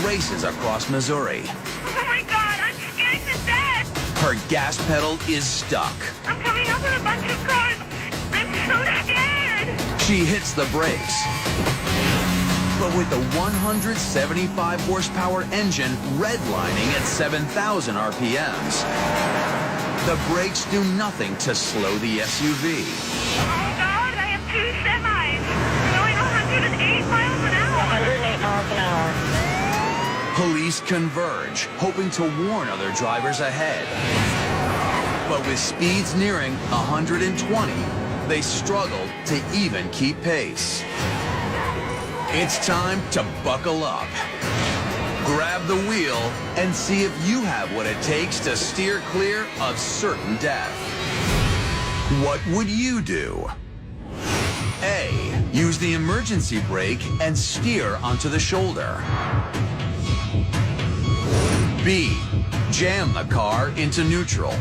races across Missouri. Oh my God, I'm scared to death. Her gas pedal is stuck. I'm coming up with a bunch of cars. I'm so scared. She hits the brakes. But with the 175 horsepower engine redlining at 7,000 RPMs, the brakes do nothing to slow the SUV. Oh God, I have two semis going 108 miles an hour. 108 miles an hour. Police converge, hoping to warn other drivers ahead. But with speeds nearing 120, they struggle to even keep pace. It's time to buckle up. Grab the wheel and see if you have what it takes to steer clear of certain death. What would you do? A. Use the emergency brake and steer onto the shoulder. B. Jam the car into neutral.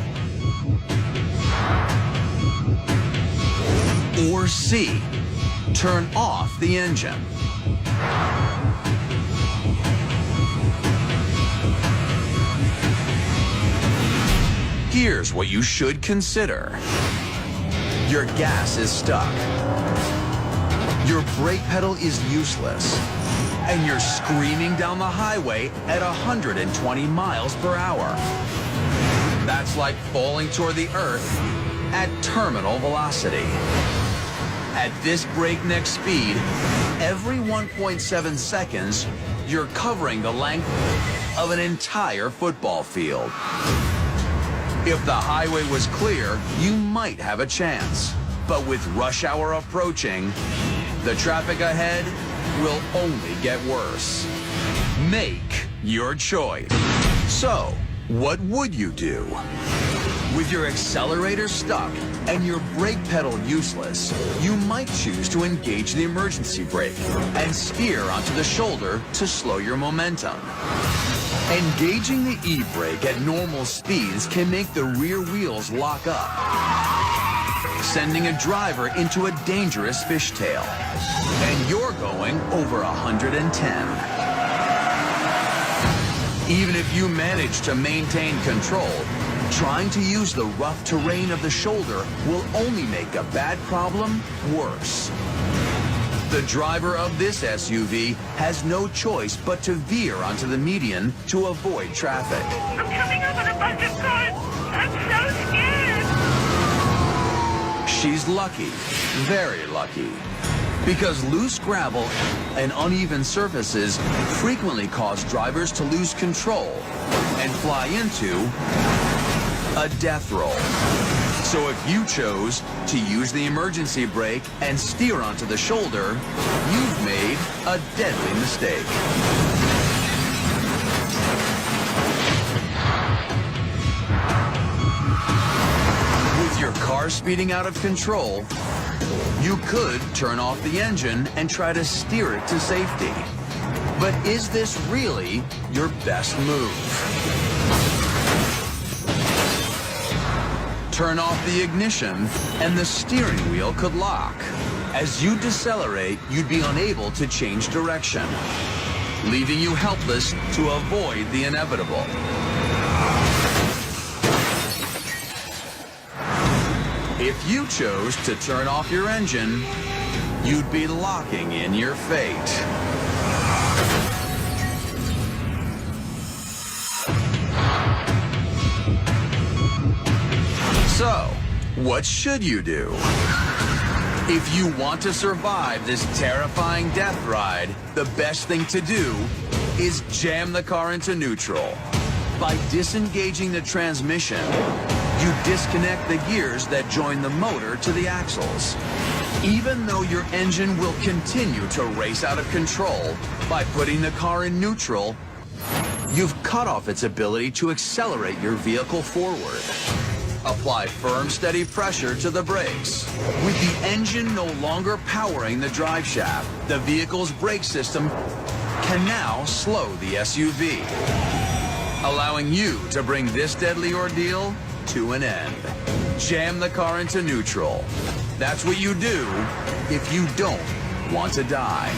Or C. Turn off the engine. Here's what you should consider. Your gas is stuck. Your brake pedal is useless. And you're screaming down the highway at 120 miles per hour. That's like falling toward the earth at terminal velocity. At this breakneck speed, every 1.7 seconds, you're covering the length of an entire football field. If the highway was clear, you might have a chance. But with rush hour approaching, the traffic ahead will only get worse. Make your choice. So, what would you do? With your accelerator stuck and your brake pedal useless, you might choose to engage the emergency brake and steer onto the shoulder to slow your momentum. Engaging the e-brake at normal speeds can make the rear wheels lock up, sending a driver into a dangerous fishtail. And you're going over 110. Even if you manage to maintain control, trying to use the rough terrain of the shoulder will only make a bad problem worse. The driver of this SUV has no choice but to veer onto the median to avoid traffic. I'm coming up with a bunch of cars. I'm so scared. She's lucky, very lucky, because loose gravel and uneven surfaces frequently cause drivers to lose control and fly into a death roll. So if you chose to use the emergency brake and steer onto the shoulder, you've made a deadly mistake. With your car speeding out of control, you could turn off the engine and try to steer it to safety. But is this really your best move? Turn off the ignition, and the steering wheel could lock. As you decelerate, you'd be unable to change direction, leaving you helpless to avoid the inevitable. If you chose to turn off your engine, you'd be locking in your fate. So, what should you do? If you want to survive this terrifying death ride, the best thing to do is jam the car into neutral. By disengaging the transmission, you disconnect the gears that join the motor to the axles. Even though your engine will continue to race out of control, by putting the car in neutral, you've cut off its ability to accelerate your vehicle forward. Apply firm, steady pressure to the brakes. With the engine no longer powering the drive shaft, the vehicle's brake system can now slow the SUV, allowing you to bring this deadly ordeal to an end. Jam the car into neutral. That's what you do if you don't want to die.